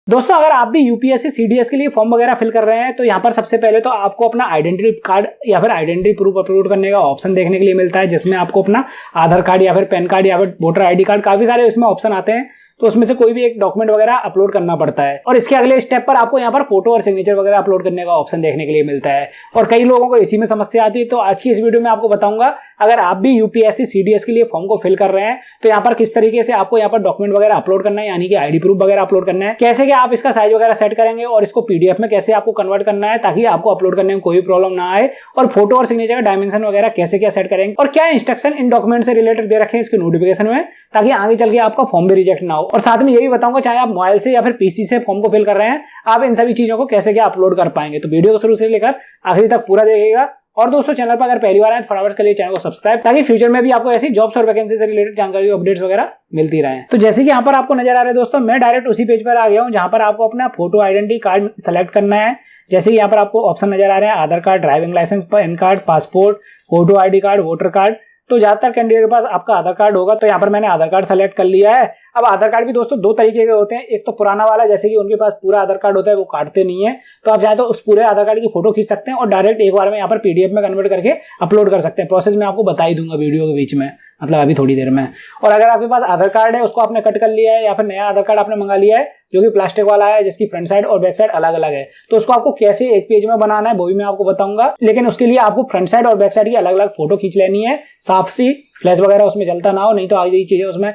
दोस्तों अगर आप भी यूपीएससी सीडीएस के लिए फॉर्म वगैरह फिल कर रहे हैं तो यहाँ पर सबसे पहले तो आपको अपना आइडेंटिटी कार्ड या फिर आइडेंटिटी प्रूफ अपलोड करने का ऑप्शन देखने के लिए मिलता है, जिसमें आपको अपना आधार कार्ड या फिर पैन कार्ड या फिर वोटर आईडी कार्ड, काफी सारे इसमें ऑप्शन आते हैं, तो उसमें से कोई भी एक डॉक्यूमेंट वगैरह अपलोड करना पड़ता है। और इसके अगले स्टेप पर आपको यहाँ पर फोटो और सिग्नेचर वगैरह अपलोड करने का ऑप्शन देखने के लिए मिलता है। और कई लोगों को इसी में समस्या आती है, तो आज की इस वीडियो में आपको बताऊंगा अगर आप भी यूपीएससी सीडीएस के लिए फॉर्म को फिल कर रहे हैं तो यहाँ पर किस तरीके से आपको यहाँ पर डॉक्यूमेंट वगैरह अपलोड करना है, यानी कि आईडी प्रूफ वगैरह अपलोड करना है, कैसे क्या आप इसका साइज वगैरह सेट करेंगे और इसको पीडीएफ में कैसे आपको कन्वर्ट करना है ताकि आपको अपलोड करने में कोई प्रॉब्लम ना आए, और फोटो और सिग्नेचर का डायमेंशन वगैरह कैसे क्या सेट करेंगे और क्या इंस्ट्रक्शन इन डॉक्यूमेंट से रिलेटेड दे रखे हैं इसके नोटिफिकेशन में, ताकि आगे चल के आपका फॉर्म भी रिजेक्ट ना हो। और साथ में ये भी बताऊंगा चाहे आप मोबाइल से या फिर पीसी से फॉर्म को फिल कर रहे हैं, आप इन सभी चीजों को कैसे क्या अपलोड कर पाएंगे। तो वीडियो को शुरू से लेकर आखिरी तक पूरा देखिएगा। और दोस्तों चैनल पर अगर पहली बार आए तो फटाफट के लिए चैनल को सब्सक्राइब, ताकि फ्यूचर में भी आपको ऐसी जॉब्स और वैकेंसी से रिलेटेड जानकारी अपडेट्स वगैरह मिलती रहे। तो जैसे कि यहाँ पर आपको नजर आ रहा है दोस्तों, मैं डायरेक्ट उसी पेज पर आ गया हूँ जहाँ पर आपको अपना फोटो आइडेंटिटी कार्ड सेलेक्ट करना है। जैसे कि यहाँ पर आपको ऑप्शन नजर आ रहे हैं Aadhaar card, driving licence, PAN card, passport, photo ID card, voter card. तो ज्यादातर कैंडिडेट के पास आपका आधार कार्ड होगा, तो यहाँ पर मैंने आधार कार्ड सेलेक्ट कर लिया है। अब आधार कार्ड भी दोस्तों दो तरीके के होते हैं, एक तो पुराना वाला, जैसे कि उनके पास पूरा आधार कार्ड होता है वो काटते नहीं है, तो आप चाहे तो उस पूरे आधार कार्ड की फोटो खींच सकते हैं और डायरेक्ट एक बार में यहाँ पर पीडीएफ में कन्वर्ट करके अपलोड कर सकते हैं। प्रोसेस मैं आपको बता ही दूंगा वीडियो के बीच में, मतलब अभी थोड़ी देर में। और अगर आपके पास आधार कार्ड है उसको आपने कट कर लिया है या फिर नया आधार कार्ड आपने मंगा लिया है जो कि प्लास्टिक वाला है, जिसकी फ्रंट साइड और बैक साइड अलग अलग है, तो उसको आपको कैसे एक पेज में बनाना है वो भी मैं आपको बताऊंगा। लेकिन उसके लिए आपको फ्रंट साइड और बैक साइड की अलग अलग फोटो खींच लेनी है, साफ सी, फ्लैश वगैरह उसमें चलता ना हो, नहीं तो आगे चीजें उसमें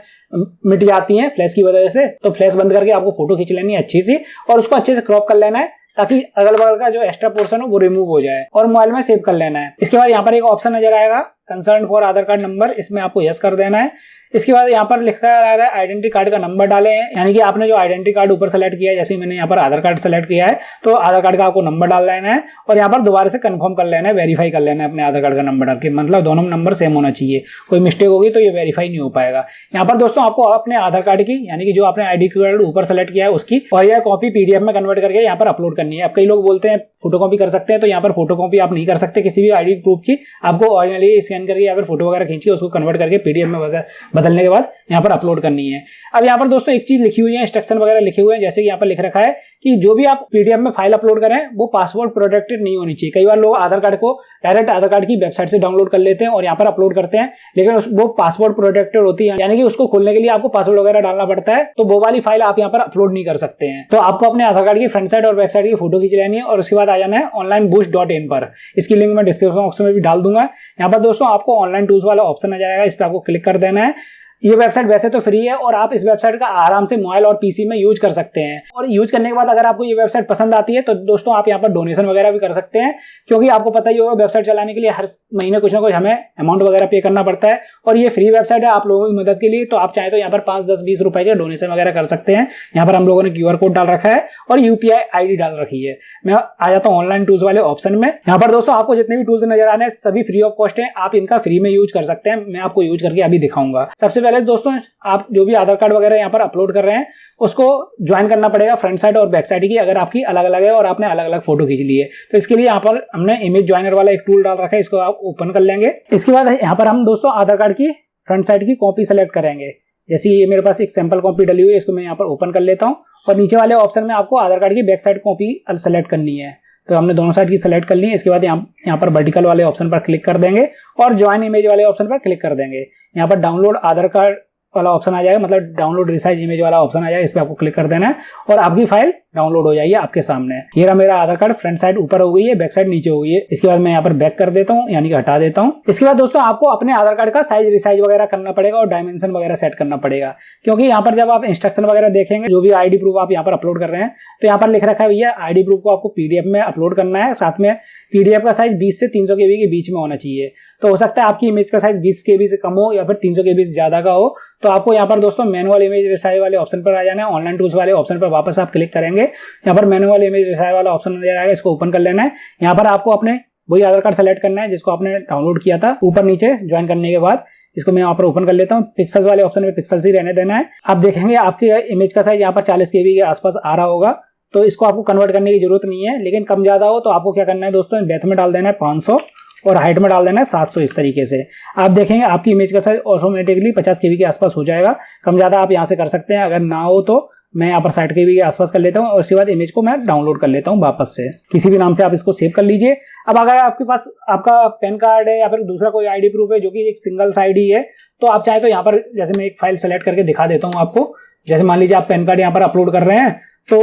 मिट जाती हैं फ्लैश की वजह से। तो फ्लैश बंद करके आपको फोटो खींच लेनी है अच्छी सी, और उसको अच्छे से क्रॉप कर लेना है ताकि अगल बगल का जो एक्स्ट्रा पोर्शन हो वो रिमूव हो जाए, और मोबाइल में सेव कर लेना है। इसके बाद यहाँ पर एक ऑप्शन नजर आएगा concern for Aadhaar card number, इसमें आपको यस कर देना है। इसके बाद यहाँ पर लिखा आ रहा है आइडेंटिटी कार्ड का नंबर डालें, यानी कि आपने जो आइडेंटिटी कार्ड ऊपर सेलेक्ट किया है, जैसे मैंने यहाँ पर आधार कार्ड सेलेक्ट किया है तो आधार कार्ड का आपको नंबर डाल लेना है, और यहाँ पर दोबारा से कंफर्म कर लेना है, वेरीफाई कर लेना है अपने आधार कार्ड का नंबर डाल के, मतलब दोनों नंबर सेम होना चाहिए, कोई मिस्टेक होगी तो ये वेरीफाई नहीं हो पाएगा। यहाँ पर दोस्तों आपको अपने आधार कार्ड की, यानी कि जो आपने आईडी कार्ड ऊपर सेलेक्ट किया है उसकी, और यह कॉपी पीडीएफ में कन्वर्ट करके यहाँ पर अपलोड करनी है। अब कई लोग बोलते हैं फोटोकॉपी कर सकते हैं, तो यहाँ पर फोटोकॉपी आप नहीं कर सकते किसी भी आईडी प्रूफ की, आपको ओरिजिनली स्कैन करके या फिर फोटो वगैरह खींचिए उसको कन्वर्ट करके पीडीएफ में बदलने के बाद यहाँ पर अपलोड करनी है। अब यहाँ पर दोस्तों एक चीज लिखी हुई है, इंस्ट्रक्शन वगैरह लिखे हुए हैं, जैसे कि यहाँ पर लिख रखा है कि जो भी आप पीडीएफ में फाइल अपलोड करें वो पासवर्ड प्रोटेक्टेड नहीं होनी चाहिए। कई बार लोग आधार कार्ड को डायरेक्ट आधार कार्ड की वेबसाइट से डाउनलोड कर लेते हैं और यहाँ पर अपलोड करते हैं, लेकिन वो पासवर्ड प्रोटेक्टेड होती है, यानी कि उसको खोलने के लिए आपको पासवर्ड वगैरह डालना पड़ता है, तो वो वाली फाइल आप यहाँ पर अपलोड नहीं कर सकते हैं। तो आपको अपने आधार कार्ड की फ्रंट साइड और बैक साइड की फोटो खींच लेनी है और उसके बाद आ जाना है onlineboost.in पर। इसकी लिंक मैं डिस्क्रिप्शन बॉक्स में भी डाल दूंगा। यहाँ पर दोस्तों आपको ऑनलाइन टूल्स वाला ऑप्शन आ जाएगा, इस पर आपको क्लिक कर देना है। ये वेबसाइट वैसे तो फ्री है और आप इस वेबसाइट का आराम से मोबाइल और पीसी में यूज कर सकते हैं, और यूज करने के बाद अगर आपको ये वेबसाइट पसंद आती है तो दोस्तों आप यहाँ पर डोनेशन वगैरह भी कर सकते हैं, क्योंकि आपको पता ही होगा वेबसाइट चलाने के लिए हर महीने कुछ ना कुछ हमें अमाउंट वगैरह पे करना पड़ता है, और ये फ्री वेबसाइट है आप लोगों की मदद के लिए, तो आप चाहे तो यहाँ पर 5, 10, 20 रुपए के डोनेशन वगैरह कर सकते हैं। यहाँ पर हम लोगों ने QR कोड डाल रखा है और यूपीआई आईडी डाल रखी है। मैं आ जाता हूँ ऑनलाइन टूल्स वाले ऑप्शन में। यहाँ पर दोस्तों आपको जितने भी टूल्स नजर आ रहे हैं सभी फ्री ऑफ कॉस्ट है, आप इनका फ्री में यूज कर सकते हैं। मैं आपको यूज करके अभी दिखाऊंगा। सबसे पहले दोस्तों आप जो भी आधार कार्ड वगैरह यहाँ पर अपलोड कर रहे हैं उसको ज्वाइन करना पड़ेगा फ्रंट साइड और बैक साइड की, अगर आपकी अलग अलग है और आपने अलग अलग फोटो खींच ली है। तो इसके लिए यहाँ पर हमने इमेज ज्वाइनर वाला एक टूल डाल रखा है, इसको आप ओपन कर लेंगे। इसके बाद यहाँ पर हम दोस्तों आधार कार्ड की फ्रंट साइड की कॉपी सेलेक्ट करेंगे। जैसे ये मेरे पास एक सैंपल कॉपी डली हुई है, इसको मैं यहाँ पर ओपन कर लेता हूँ, और नीचे वाले ऑप्शन में आपको आधार कार्ड की बैक साइड कॉपी सेलेक्ट करनी है। तो हमने दोनों साइड की सेलेक्ट कर ली है। इसके बाद यहाँ पर वर्टिकल वाले ऑप्शन पर क्लिक कर देंगे और ज्वाइन इमेज वाले ऑप्शन पर क्लिक कर देंगे। यहाँ पर डाउनलोड आधार कार्ड वाला ऑप्शन आ जाएगा, मतलब डाउनलोड रिसाइज इमेज वाला ऑप्शन आ जाएगा, इस पे आपको क्लिक कर देना है और आपकी फाइल डाउनलोड हो जाएगी आपके सामने। ये रहा मेरा आधार कार्ड, फ्रंट साइड ऊपर हो गई है, बैक साइड नीचे हो गई है। इसके बाद मैं यहाँ पर बैक कर देता हूँ, यानी कि हटा देता हूँ। इसके बाद दोस्तों आपको अपने आधार कार्ड का साइज रिसाइज वगैरह करना पड़ेगा और डायमेंशन वगैरह सेट करना पड़ेगा, क्योंकि यहाँ पर जब आप इंस्ट्रक्शन वगैरह देखेंगे जो भी आईडी प्रूफ आप यहाँ पर अपलोड कर रहे हैं तो यहाँ पर लिख रखा है भैया आईडी प्रूफ को आपको पीडीएफ में अपलोड करना है, साथ में पीडीएफ का साइज 20 से 300 KB के बीच में होना चाहिए। तो हो सकता है आपकी इमेज का साइज 20 KB से कम हो या फिर 300 KB से ज्यादा का हो, तो आपको यहाँ पर दोस्तों मैनुअल इमेज रिसाइज वाले ऑप्शन पर आ जाना है। ऑनलाइन टूल्स वाले ऑप्शन पर वापस आप क्लिक करेंगे, यहाँ पर मैनुअल इमेज रिसाइज वाला ऑप्शन नजर आएगा, इसको ओपन कर लेना है। यहाँ पर आपको अपने वही आधार कार्ड सेलेक्ट करना है जिसको आपने डाउनलोड किया था ऊपर नीचे ज्वाइन करने के बाद। इसको मैं यहाँ पर ओपन कर लेता हूँ। पिक्सल्स वाले ऑप्शन में पिक्सल्स ही रहने देना है। आप देखेंगे आपकी इमेज का साइज यहाँ पर 40 KB के आसपास आ रहा होगा, तो इसको आपको कन्वर्ट करने की जरूरत नहीं है, लेकिन कम ज्यादा हो तो आपको क्या करना है दोस्तों, डेप्थ में डाल देना है 500 और हाइट में डाल देना है 700। इस तरीके से आप देखेंगे आपकी इमेज का साइज ऑटोमेटिकली 50 KB के आसपास हो जाएगा। कम ज्यादा आप यहाँ से कर सकते हैं, अगर ना हो तो मैं यहाँ पर 60 KB के आसपास कर लेता हूँ और उसके बाद इमेज को मैं डाउनलोड कर लेता हूँ वापस से। किसी भी नाम से आप इसको सेव कर लीजिए। अब अगर आपके पास आपका पैन कार्ड है या फिर दूसरा कोई आईडी प्रूफ है जो कि एक सिंगल साइड ही है, तो आप चाहे तो यहाँ पर जैसे मैं एक फाइल सेलेक्ट करके दिखा देता हूँ आपको। जैसे मान लीजिए आप पैन कार्ड यहाँ पर अपलोड कर रहे हैं तो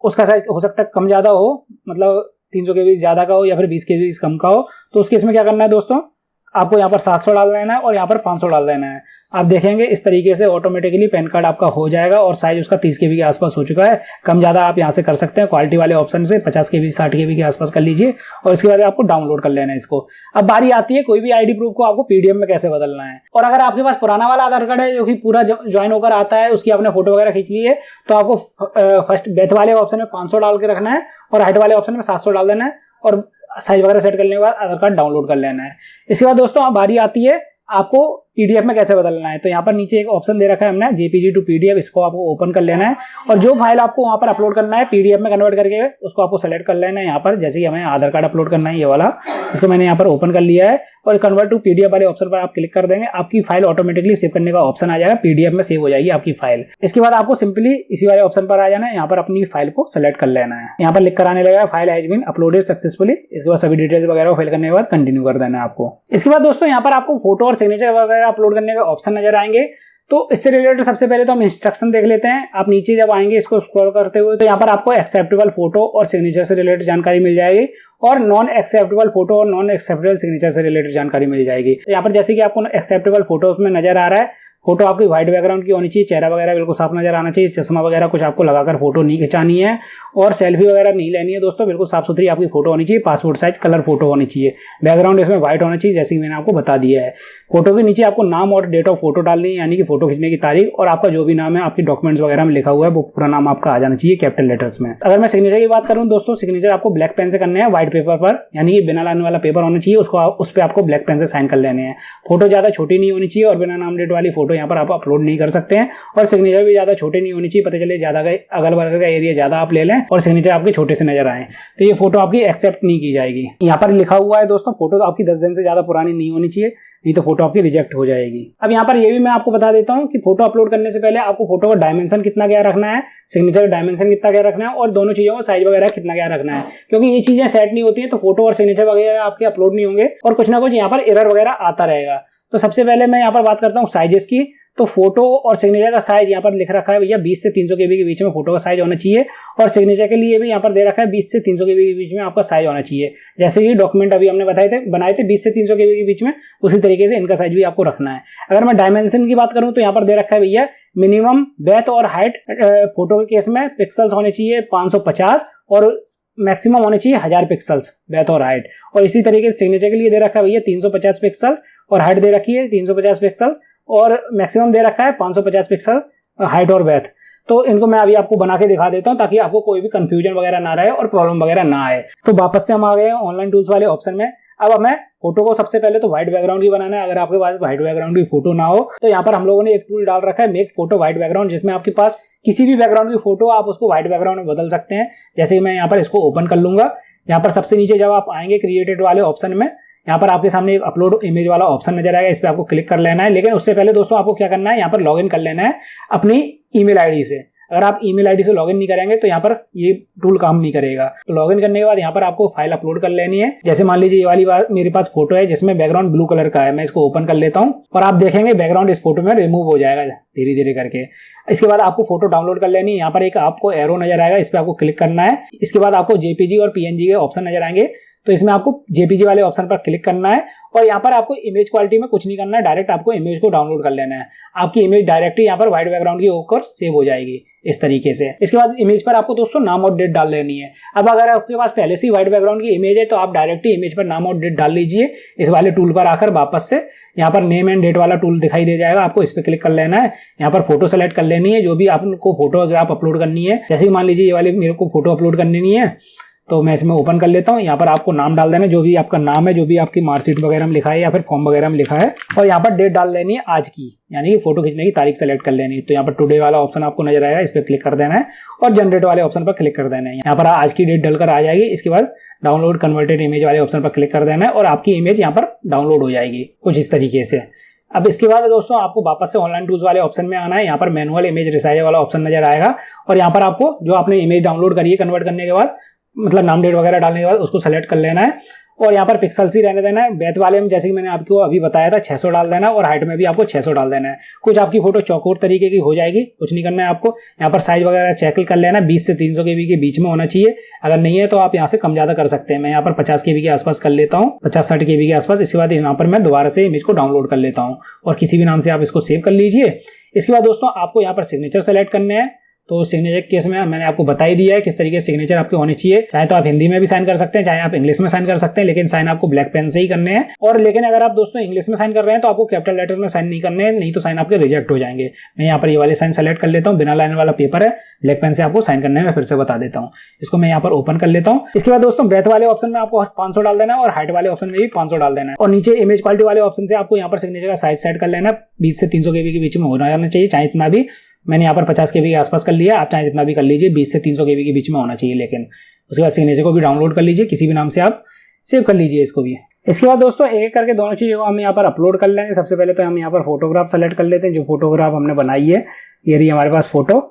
उसका साइज हो सकता है कम ज़्यादा हो, मतलब 300 KB ज़्यादा का हो या फिर 20 KB कम का हो। तो उस केस में क्या करना है दोस्तों, आपको यहाँ पर 700 डाल देना है और यहाँ पर 500 डाल देना है। आप देखेंगे इस तरीके से ऑटोमेटिकली पैन कार्ड आपका हो जाएगा और साइज उसका 30 KB के आसपास हो चुका है। कम ज़्यादा आप यहाँ से कर सकते हैं क्वालिटी वाले ऑप्शन से, 50 KB 60 KB के आसपास कर लीजिए और इसके बाद आपको डाउनलोड कर लेना है इसको। अब बारी आती है कोई भी आईडी प्रूफ को आपको PDF में कैसे बदलना है। और अगर आपके पास पुराना वाला आधार कार्ड है जो कि पूरा ज्वाइन होकर आता है, उसकी आपने फोटो वगैरह खींच ली है, तो आपको फर्स्ट डेप्थ वाले ऑप्शन में 500 डाल के रखना है और हाइट वाले ऑप्शन में 700 डाल देना है और साइज वगैरह सेट करने के बाद आधार कार्ड डाउनलोड कर लेना है। इसके बाद दोस्तों अब बारी आती है आपको PDF में कैसे बदलना है। तो यहाँ पर नीचे एक ऑप्शन दे रखा है हमने JPG to PDF, इसको आपको ओपन कर लेना है और जो फाइल आपको वहाँ पर अपलोड करना है PDF में कन्वर्ट करके उसको आपको सेलेक्ट कर लेना है। यहाँ पर जैसे कि हमें आधार कार्ड अपलोड करना है ये वाला, इसको मैंने यहाँ पर ओपन कर लिया है और कन्वर्ट टू PDF वाले ऑप्शन पर आप क्लिक कर देंगे, आपकी फाइल ऑटोमेटिकली सेव करने का ऑप्शन आ जाएगा, PDF में सेव हो जाएगी आपकी फाइल। इसके बाद आपको सिंपली इसी वाले ऑप्शन पर आ जाना है, यहाँ पर अपनी फाइल को सेलेक्ट कर लेना है। यहाँ पर लिख कर आने लगेगा file has been uploaded successfully. इसके बाद सभी डिटेल्स वगैरह फिल करने के बाद कंटिन्यू कर देना है आपको। इसके बाद दोस्तों यहाँ पर आपको फोटो और सिग्नेचर वगैरह अपलोड करने का ऑप्शन नजर आएंगे। तो इससे रिलेटेड सबसे पहले तो हम इंस्ट्रक्शन देख लेते हैं। आप नीचे जब आएंगे इसको स्क्रॉल करते हुए तो यहाँ पर आपको एक्सेप्टेबल फोटो और सिग्नेचर से रिलेटेड जानकारी मिल जाएगी और नॉन एक्सेप्टेबल फोटो और नॉन एक्सेप्टेबल सिग्नेचर से रिलेटेड जानकारी मिल जाएगी। तो यहाँ पर जैसे कि आपको एक्सेप्टेबल फोटो में नजर आ रहा है, फोटो आपकी व्हाइट बैकग्राउंड की होनी चाहिए, चेहरा वगैरह बिल्कुल साफ नजर आना चाहिए, चश्मा वगैरह कुछ आपको लगाकर फोटो नहीं खिंचानी है और सेल्फी वगैरह नहीं लेनी है दोस्तों, बिल्कुल साफ सुथरी आपकी फोटो होनी चाहिए, पासपोर्ट साइज कलर फोटो होनी चाहिए, बैकग्राउंड इसमें व्हाइट होना चाहिए जैसे कि मैंने आपको बता दिया है। फोटो के नीचे आपको नाम और डेट ऑफ फोटो डालनी है, यानी कि फोटो खींचने की तारीख और आपका जो भी नाम है आपकी डॉक्यूमेंट्स वगैरह में लिखा हुआ है वो पूरा नाम आपका आ जाना चाहिए कैपिटल लेटर्स में। अगर मैं सिग्नेचर की बात करूं दोस्तों, सिग्नेचर आपको ब्लैक पेन से करने हैं व्हाइट पेपर पर, यानी कि बिना लाने वाला पेपर होना चाहिए, उसको उस पर आपको ब्लैक पेन से साइन कर लेने हैं। फोटो ज्यादा छोटी नहीं होनी चाहिए और बिना नाम डेट वाली फोटो यहाँ पर आप अपलोड नहीं कर सकते हैं और सिग्नेचर भी ज्यादा छोटे नहीं होनी चाहिए, पता चले ज्यादा अगल बगल का एरिया ज्यादा आप ले लें और सिग्नेचर आपके छोटे से नजर आए तो ये फोटो आपकी एक्सेप्ट नहीं की जाएगी। यहाँ पर लिखा हुआ है दोस्तों फोटो तो आपकी 10 दिन से ज्यादा पुरानी नहीं होनी चाहिए, नहीं तो फोटो आपकी रिजेक्ट हो जाएगी। अब यहाँ पर ये भी मैं आपको बता देता हूँ कि फोटो अपलोड करने से पहले आपको फोटो का डायमेंशन कितना क्या रखना है, सिग्नेचर का डायमेंशन कितना क्या रखना है और दोनों चीजों का साइज वगैरह कितना क्या रखना है, क्योंकि ये चीजें सेट नहीं होती है तो फोटो और सिग्नेचर वगैरह आपके अपलोड नहीं होंगे और कुछ ना कुछ यहाँ पर एरर वगैरह आता रहेगा। तो सबसे पहले मैं यहाँ पर बात करता हूँ साइजेस की। तो फोटो और सिग्नेचर का साइज यहाँ पर लिख रखा है भैया 20 से 300 KB के बीच में फोटो का साइज होना चाहिए और सिग्नेचर के लिए भी यहाँ पर दे रखा है 20 से 300 KB के बीच में आपका साइज होना चाहिए। जैसे कि डॉक्यूमेंट अभी हमने बनाए थे 20 से 300 KB के बीच में, उसी तरीके से इनका साइज भी आपको रखना है। अगर मैं डायमेंशन की बात करूँ तो यहाँ पर दे रखा है भैया मिनिमम बेथ और हाइट फोटो के केस में पिक्सल्स होने चाहिए 550 और मैक्सिमम होने चाहिए 1000 पिक्सल्स बेथ और हाइट। और इसी तरीके से सिग्नेचर के लिए दे रखा है भैया 350 पिक्सल्स और हाइट दे रखी है 350 पिक्सल्स और मैक्सिमम दे रखा है 550 पिक्सल हाइट और बेथ। तो इनको मैं अभी आपको बना के दिखा देता हूं ताकि आपको कोई भी कंफ्यूजन वगैरह ना रहे और प्रॉब्लम वगैरह ना आए। तो वापस से हम आ गए हैं ऑनलाइन टूल्स वाले ऑप्शन में। अब हमें फोटो को सबसे पहले तो व्हाइट बैकग्राउंड की बनाना है। अगर आपके पास व्हाइट बैकग्राउंड की फोटो ना हो तो यहाँ पर हम लोगों ने एक टूल डाल रखा है मेक फोटो व्हाइट बैकग्राउंड, जिसमें आपके पास किसी भी बैकग्राउंड की फोटो आप उसको व्हाइट बैकग्राउंड में बदल सकते हैं। जैसे कि मैं यहाँ पर इसको ओपन कर लूंगा। यहाँ पर सबसे नीचे जब आप आएंगे क्रिएटेड वाले ऑप्शन में, यहाँ पर आपके सामने एक अपलोड इमेज वाला ऑप्शन नजर आएगा, इस पर आपको क्लिक कर लेना है। लेकिन उससे पहले दोस्तों आपको क्या करना है, यहाँ पर लॉगिन कर लेना है अपनी ईमेल आईडी से। अगर आप ईमेल आईडी से लॉगिन नहीं करेंगे तो यहाँ पर ये टूल काम नहीं करेगा। तो लॉगिन करने के बाद यहाँ पर आपको फाइल अपलोड कर लेनी है। जैसे मान लीजिए ये वाली बात मेरे पास फोटो है जिसमें बैकग्राउंड ब्लू कलर का है, मैं इसको ओपन कर लेता हूँ और आप देखेंगे बैकग्राउंड इस फोटो में रिमूव हो जाएगा धीरे धीरे करके। इसके बाद आपको फोटो डाउनलोड कर लेनी है। यहाँ पर एक आपको एरो नजर आएगा, इस पर आपको क्लिक करना है। इसके बाद आपको जेपीजी और पीएनजी के ऑप्शन नजर आएंगे, तो इसमें आपको जेपीजी वाले ऑप्शन पर क्लिक करना है और यहाँ पर आपको इमेज क्वालिटी में कुछ नहीं करना है, डायरेक्ट आपको इमेज को डाउनलोड कर लेना है। आपकी इमेज डायरेक्टली यहाँ पर व्हाइट बैकग्राउंड की होकर सेव हो जाएगी इस तरीके से। इसके बाद इमेज पर आपको दोस्तों नाम और डेट डाल लेनी है। अब अगर आपके पास पहले से ही व्हाइट बैकग्राउंड की इमेज है तो आप डायरेक्टली इमेज पर नाम और डेट डाल लीजिए। इस वाले टूल पर आकर वापस से यहाँ पर नेम एंड डेट वाला टूल दिखाई दे जाएगा, आपको इस पर क्लिक कर लेना है। यहाँ पर फोटो सेलेक्ट कर लेनी है, जो भी आपको फोटो अगर आप अपलोड करनी है। जैसे कि मान लीजिए ये वाली मेरे को फोटो अपलोड करनी है तो मैं इसमें ओपन कर लेता हूँ। यहाँ पर आपको नाम डाल देना है, जो भी आपका नाम है, जो भी आपकी मार्कशीट वगैरह में लिखा है या फिर फॉर्म वगैरह में लिखा है, और यहाँ पर डेट डाल देनी है आज की, यानी कि फोटो खींचने की तारीख सेलेक्ट कर लेनी है। तो यहाँ पर टुडे वाला ऑप्शन आपको नजर आएगा, इस पर क्लिक कर देना है और जनरेट वाले ऑप्शन पर क्लिक कर देना है। यहाँ पर आज की डेट डलकर आ जाएगी। इसके बाद डाउनलोड कन्वर्टेड इमेज वाले ऑप्शन पर क्लिक कर देना है और आपकी इमेज यहाँ पर डाउनलोड हो जाएगी कुछ इस तरीके से। अब इसके बाद दोस्तों आपको वापस से ऑनलाइन टूल्स वाले ऑप्शन में आना है। यहाँ पर मैनुअल इमेज रिसाइजर वाला ऑप्शन नजर आएगा और यहाँ पर आपको जो आपने इमेज डाउनलोड करी है कन्वर्ट करने के बाद, मतलब नाम डेट वगैरह डालने के बाद उसको सेलेक्ट कर लेना है और यहाँ पर पिक्सल्स ही रहने देना है। ब्रेथ वाले में जैसे कि मैंने आपको अभी बताया था 600 डाल देना है और हाइट में भी आपको 600 डाल देना है। कुछ आपकी फोटो चौकोर तरीके की हो जाएगी, कुछ नहीं करना है आपको। यहाँ पर साइज वगैरह चेक कर लेना है, 20 से 300 KB के बीच में होना चाहिए। अगर नहीं है तो आप यहाँ से कम ज़्यादा कर सकते हैं। मैं यहाँ पर 50 KB के आसपास कर लेता हूँ, 50-60 KB के आसपास। इसके बाद यहाँ पर मैं दोबारा से इमेज को डाउनलोड कर लेता हूँ और किसी भी नाम से आप इसको सेव कर लीजिए। इसके बाद दोस्तों आपको यहाँ पर सिग्नेचर सेलेक्ट करने हैं। तो सिग्नेचर केस में मैंने आपको बता ही दिया है किस तरीके से सिग्नेचर आपके होने चाहिए। चाहे तो आप हिंदी में भी साइन कर सकते हैं, चाहे आप इंग्लिश में साइन कर सकते हैं, लेकिन साइन आपको ब्लैक पेन से ही करने हैं। और लेकिन अगर आप दोस्तों इंग्लिश में साइन कर रहे हैं तो आपको कैपिटल लेटर में साइन नहीं करने हैं, नहीं तो साइन आपके रिजेक्ट हो जाएंगे। मैं यहाँ पर ये वाले साइन सेलेक्ट कर लेता हूँ। बिना लाइन वाला पेपर है, ब्लैक पेन से आपको साइन करने में फिर से बता देता हूँ। इसको मैं यहाँ पर ओपन कर लेता हूँ। इसके बाद दोस्तों ब्रेथ वाले ऑप्शन में आपको 500 डाल देना है और हाइट वाले ऑप्शन में भी 500 डाल देना है। और नीचे इमेज क्वालिटी वाले ऑप्शन से आपको यहाँ पर सिग्नेचर का साइज सेट कर लेना है। 20 से 300 KB के बीच में होना चाहिए, चाहे इतना भी। मैंने यहाँ पर 50 KB के आसपास कर लिया, आप चाहे जितना भी कर लीजिए, 20 से 300 KB के बीच में होना चाहिए। लेकिन उसके बाद सिग्नेचर को भी डाउनलोड कर लीजिए, किसी भी नाम से आप सेव कर लीजिए इसको भी। इसके बाद दोस्तों एक करके दोनों चीज़ों को हम यहाँ पर अपलोड कर लेंगे। सबसे पहले तो हम यहाँ पर फोटोग्राफ सेलेक्ट कर लेते हैं। जो फोटोग्राफ हमने बनाई है, ये रही हमारे पास फोटो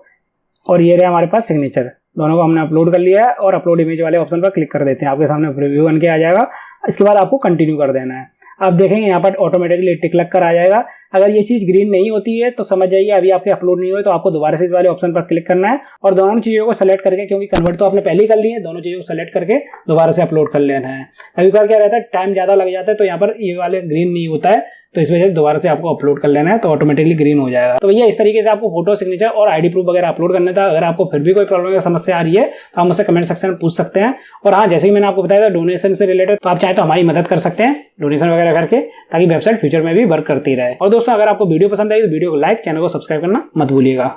और ये रहा हमारे पास सिग्नेचर। दोनों को हमने अपलोड कर लिया है और अपलोड इमेज वाले ऑप्शन पर क्लिक कर देते हैं। आपके सामने प्रीव्यू बन के आ जाएगा। इसके बाद आपको कंटिन्यू कर देना है। आप देखेंगे यहाँ पर ऑटोमेटिकली टिक लग कर आ जाएगा। अगर ये चीज़ ग्रीन नहीं होती है तो समझ जाइए अभी आपके अपलोड नहीं हुए, तो आपको दोबारा से इस वाले ऑप्शन पर क्लिक करना है और दोनों चीज़ों को सेलेक्ट करके, क्योंकि कन्वर्ट तो आपने पहले ही कर ली है, दोनों चीज़ों को सेलेक्ट करके दोबारा से अपलोड कर लेना है। कभी कभी क्या रहता है, टाइम ज़्यादा लग जाता है तो यहाँ पर ये वाले ग्रीन नहीं होता है, तो इस वजह से दोबारा से आपको अपलोड कर लेना है, तो ऑटोमेटिकली ग्रीन हो जाएगा। तो भैया इस तरीके से आपको फोटो, सिग्नेचर और आईडी प्रूफ वगैरह अपलोड करना था। अगर आपको फिर भी कोई प्रॉब्लम या समस्या आ रही है तो आप मुझसे कमेंट सेक्शन में पूछ सकते हैं। और हाँ, जैसे ही मैंने आपको बताया था डोनेशन से रिलेटेड, तो आप चाहे तो हमारी मदद कर सकते हैं डोनेशन वगैरह करके, ताकि वेबसाइट फ्यूचर में भी वर्क करती रहे। और दोस्तों अगर आपको वीडियो पसंद आई तो वीडियो को लाइक, चैनल को सब्सक्राइब करना मत भूलिएगा।